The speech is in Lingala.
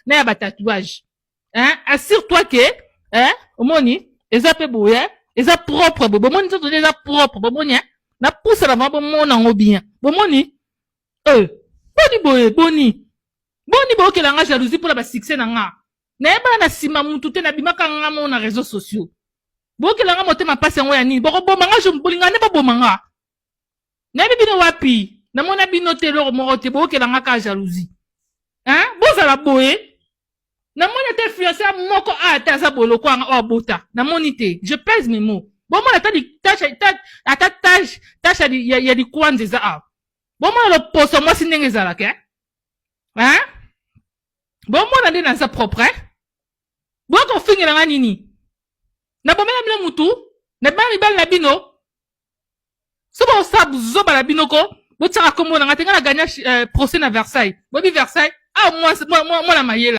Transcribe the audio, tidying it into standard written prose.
na ba tatouage. Hein? Assure-toi que, hein, omoni, eza pe boye, eza propre, bomoni to eza propre, bomoni, hein, na pousse la va bomona ngo bien. Bomoni, boni boye, boni. Boni bo ke la nga jalousie pour la ba succès na nga. Na eba na sima mutu te na bimaka nga mo na réseaux sociaux. Bo ke la nga motema passe ngo ya nini? Boko bomanga je mbolinga ne ba bomanga. Na bino wapi? Na mona bino te lo mo te bo ke la nga ka jalousie. Hein? Bo za la boye. Na moni te fiancé moko ata za bolo kwa nga bota. Na moni te, je pèse mes mots. Bon moi ata di tâche ya di kwanze za a. Bon moi le poso moi sinenge za la ke. Hein? Bon moi na ndena za propre. Bon ko fingira nga nini? Na bomela mila mutu, na ba mi bal na bino. So ba sabu zo ba la bino ko, bo tsaka komo na nga tenga na gagner procès na Versailles. Bo bi Versailles, moi la mayela.